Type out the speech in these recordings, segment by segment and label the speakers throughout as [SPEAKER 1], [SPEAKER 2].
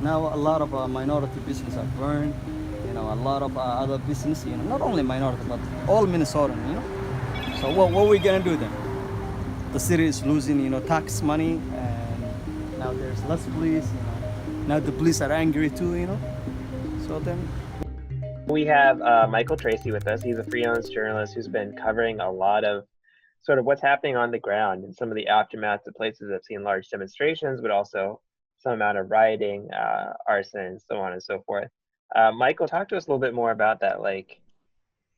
[SPEAKER 1] Now a lot of minority businesses are burned. You know, a lot of other business. You know, not only minority but all Minnesotan. You know. So what are we gonna do then? The city is losing, you know, tax money, and now there's less police. You know. Now the police are angry too. You know. So then.
[SPEAKER 2] We have Michael Tracey with us. He's a freelance journalist who's been covering a lot of sort of what's happening on the ground and some of the aftermath of places that have seen large demonstrations, but also some amount of rioting, arson, so on and so forth. Michael, talk to us a little bit more about that. Like,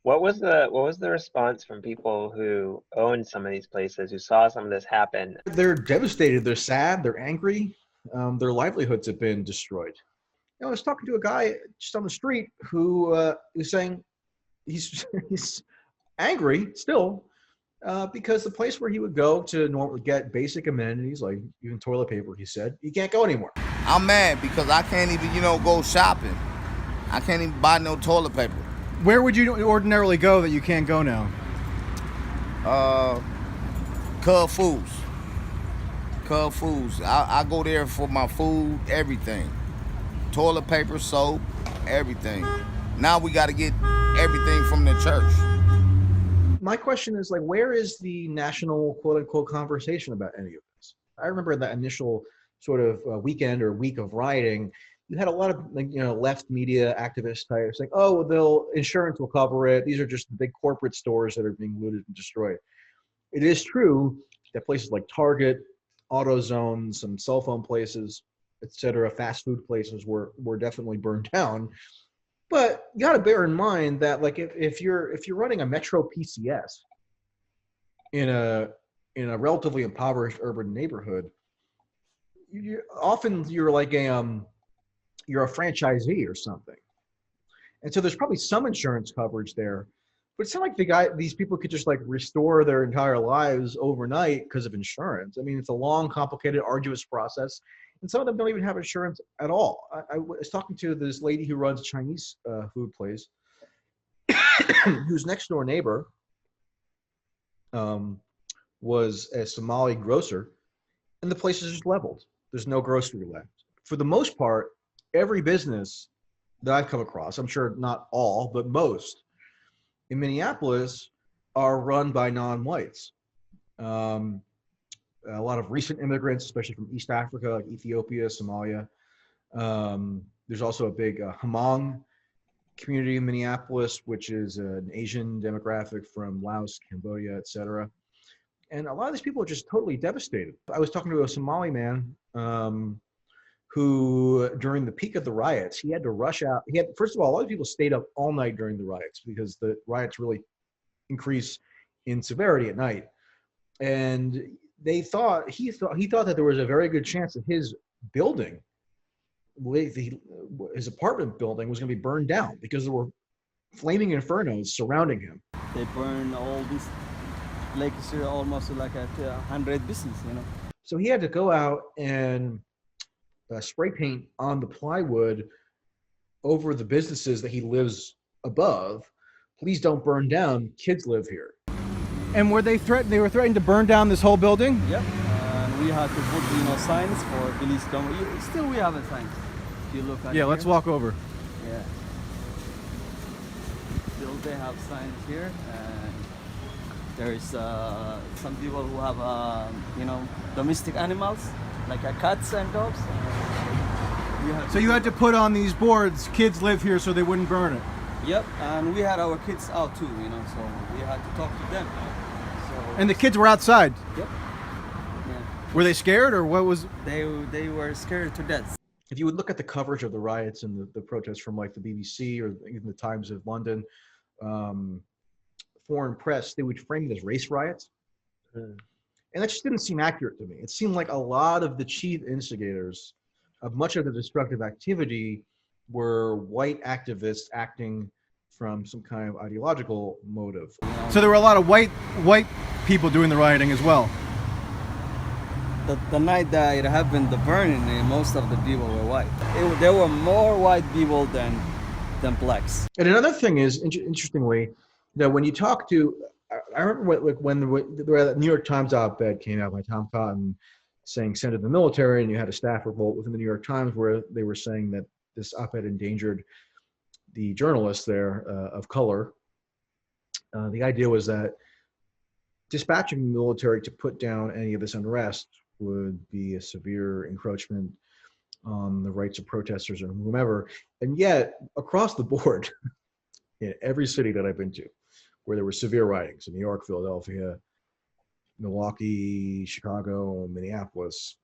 [SPEAKER 2] what was the response from people who owned some of these places, who saw some of this happen?
[SPEAKER 3] They're devastated. They're sad. They're angry. Their livelihoods have been destroyed. You know, I was talking to a guy just on the street who was saying he's he's angry still because the place where he would go to normally get basic amenities like even toilet paper, he said, he can't go anymore.
[SPEAKER 4] I'm mad because I can't even, go shopping. I can't even buy no toilet paper.
[SPEAKER 5] Where would you ordinarily go that you can't go now?
[SPEAKER 4] Cub Foods. Cub Foods. I go there for my food, everything. Toilet paper, soap, everything. Now we got to get everything from the church.
[SPEAKER 3] My question is, like, where is the national quote unquote conversation about any of this? I remember that initial sort of weekend or week of rioting, you had a lot of left media activist types like, oh, insurance will cover it. These are just the big corporate stores that are being looted and destroyed. It is true that places like Target, AutoZone, some cell phone places, etc., fast food places were definitely burned down. But you got to bear in mind that, like, if you're running a metro PCS in a relatively impoverished urban neighborhood, often you're like you're a franchisee or something, and so there's probably some insurance coverage there. But it's not like these people could just like restore their entire lives overnight because of insurance. I mean, it's a long, complicated, arduous process. And some of them don't even have insurance at all. I was talking to this lady who runs a Chinese food place, whose next door neighbor was a Somali grocer, and the place is just leveled. There's no grocery left. For the most part, every business that I've come across, I'm sure not all, but most, in Minneapolis are run by non-whites. A lot of recent immigrants, especially from East Africa, like Ethiopia, Somalia. There's also a big Hmong community in Minneapolis, which is an Asian demographic from Laos, Cambodia, etc. And a lot of these people are just totally devastated. I was talking to a Somali man who, during the peak of the riots, he had to rush out. First of all, a lot of people stayed up all night during the riots because the riots really increase in severity at night. And he thought that there was a very good chance that his building, his apartment building, was going to be burned down because there were flaming infernos surrounding him.
[SPEAKER 1] They burn all these, like it's almost like 100 business,
[SPEAKER 3] So he had to go out and spray paint on the plywood over the businesses that he lives above. Please don't burn down. Kids live here.
[SPEAKER 5] And were they threatened? They were threatened to burn down this whole building?
[SPEAKER 1] Yep. And we had to put, signs for police don't. Still, we have a sign. If you look at
[SPEAKER 5] Yeah, let's walk over.
[SPEAKER 1] Yeah. Still, they have signs here, and there is some people who have, domestic animals like cats and dogs.
[SPEAKER 5] So you had to put on these boards, kids live here, so they wouldn't burn it.
[SPEAKER 1] Yep, and we had our kids out too, so we had to talk to them. So,
[SPEAKER 5] and the kids were outside?
[SPEAKER 1] Yep. Yeah.
[SPEAKER 5] Were they scared, or what was?
[SPEAKER 1] They were scared to death.
[SPEAKER 3] If you would look at the coverage of the riots and the protests from like the BBC or even the Times of London, foreign press, they would frame it as race riots. And that just didn't seem accurate to me. It seemed like a lot of the chief instigators of much of the destructive activity were white activists acting from some kind of ideological motive.
[SPEAKER 5] So there were a lot of white people doing the rioting as well.
[SPEAKER 1] The night that it happened, the burning, most of the people were white. There were more white people than blacks.
[SPEAKER 3] And another thing is, interestingly, that when you talk to, I remember when the New York Times op-ed came out by Tom Cotton saying send to the military, and you had a staff revolt within the New York Times where they were saying that this op-ed endangered the journalists there of color. The idea was that dispatching the military to put down any of this unrest would be a severe encroachment on the rights of protesters or whomever. And yet, across the board, in every city that I've been to, where there were severe rioting, so New York, Philadelphia, Milwaukee, Chicago, Minneapolis,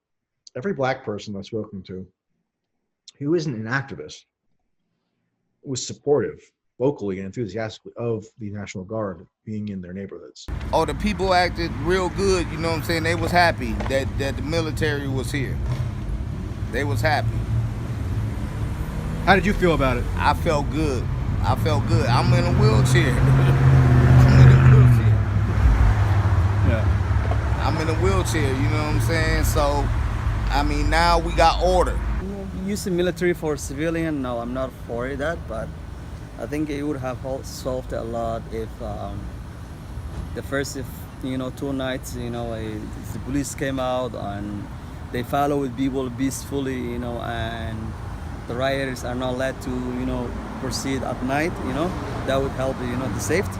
[SPEAKER 3] every Black person I've spoken to who isn't an activist was supportive, vocally and enthusiastically, of the National Guard being in their neighborhoods.
[SPEAKER 4] Oh, the people acted real good, you know what I'm saying? They was happy that the military was here. They was happy.
[SPEAKER 5] How did you feel about it?
[SPEAKER 4] I felt good. I felt good. I'm in a wheelchair. I'm in a wheelchair.
[SPEAKER 5] Yeah.
[SPEAKER 4] I'm in a wheelchair, you know what I'm saying? So, I mean, now we got order.
[SPEAKER 1] Using military for civilian, no, I'm not for that, but I think it would have solved a lot if the first, 2 nights, the police came out and they followed people peacefully, and the rioters are not allowed to, proceed at night, that would help, the safety.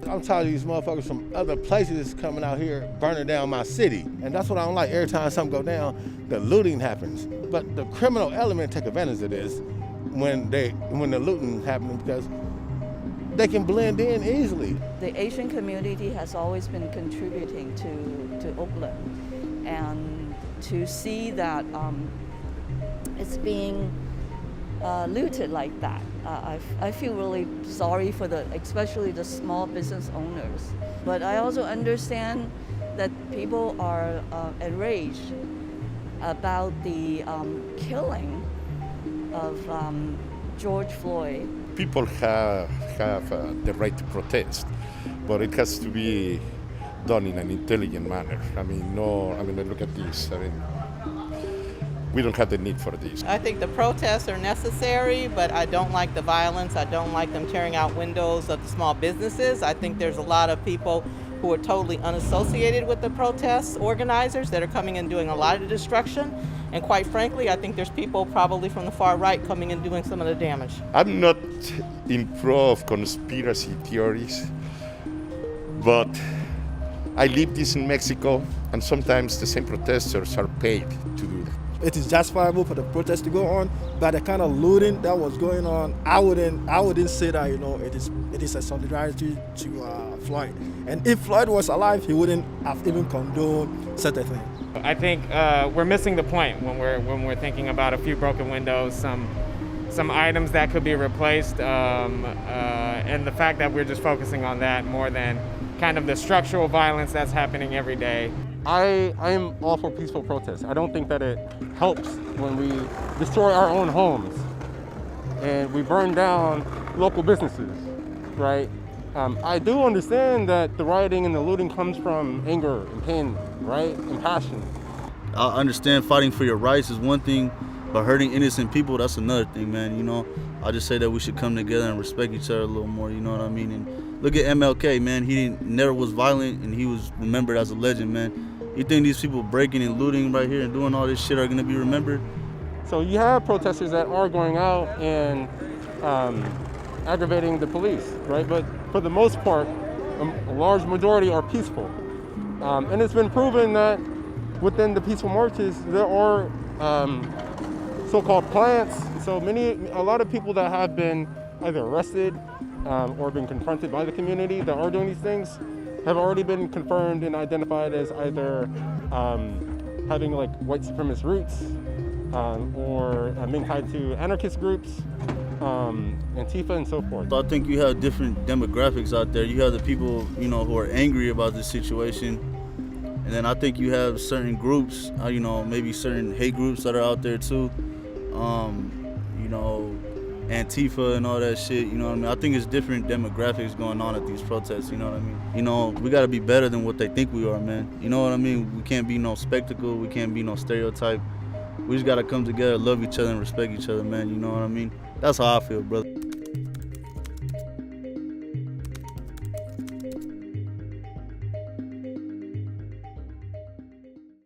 [SPEAKER 6] I'm tired of these motherfuckers from other places coming out here burning down my city. And that's what I don't like. Every time something go down, the looting happens. But the criminal element take advantage of this when the looting happens, because they can blend in easily.
[SPEAKER 7] The Asian community has always been contributing to Oakland, and to see that it's being looted like that, I feel really sorry for especially the small business owners. But I also understand that people are enraged about the killing of George Floyd.
[SPEAKER 8] People have the right to protest, but it has to be done in an intelligent manner. Look at this. We don't have the need for this.
[SPEAKER 9] I think the protests are necessary, but I don't like the violence. I don't like them tearing out windows of the small businesses. I think there's a lot of people who are totally unassociated with the protests organizers that are coming and doing a lot of the destruction. And quite frankly, I think there's people probably from the far right coming and doing some of the damage.
[SPEAKER 8] I'm not in pro of conspiracy theories, but I live this in Mexico, and sometimes the same protesters are paid to do that.
[SPEAKER 10] It is justifiable for the protest to go on, but the kind of looting that was going on, I wouldn't say that it is a solidarity to Floyd. And if Floyd was alive, he wouldn't have even condoned such a thing.
[SPEAKER 11] I think we're missing the point when we're thinking about a few broken windows, some items that could be replaced, and the fact that we're just focusing on that more than kind of the structural violence that's happening every day.
[SPEAKER 6] I am all for peaceful protest. I don't think that it helps when we destroy our own homes and we burn down local businesses, right? I do understand that the rioting and the looting comes from anger and pain, right, and passion.
[SPEAKER 12] I understand fighting for your rights is one thing, but hurting innocent people, that's another thing, man. I just say that we should come together and respect each other a little more, you know what I mean? And look at MLK, man. He never was violent, and he was remembered as a legend, man. You think these people breaking and looting right here and doing all this shit are gonna be remembered?
[SPEAKER 6] So you have protesters that are going out and aggravating the police, right? But for the most part, a large majority are peaceful. And it's been proven that within the peaceful marches, there are so-called plants. So a lot of people that have been either arrested or been confronted by the community that are doing these things have already been confirmed and identified as either having like white supremacist roots or being tied to anarchist groups, Antifa and so forth.
[SPEAKER 12] So I think you have different demographics out there. You have the people, who are angry about this situation. And then I think you have certain groups, maybe certain hate groups that are out there too. Antifa and all that shit, you know what I mean? I think it's different demographics going on at these protests, you know what I mean? We gotta be better than what they think we are, man. You know what I mean? We can't be no spectacle, we can't be no stereotype. We just gotta come together, love each other and respect each other, man, you know what I mean? That's how I feel, brother.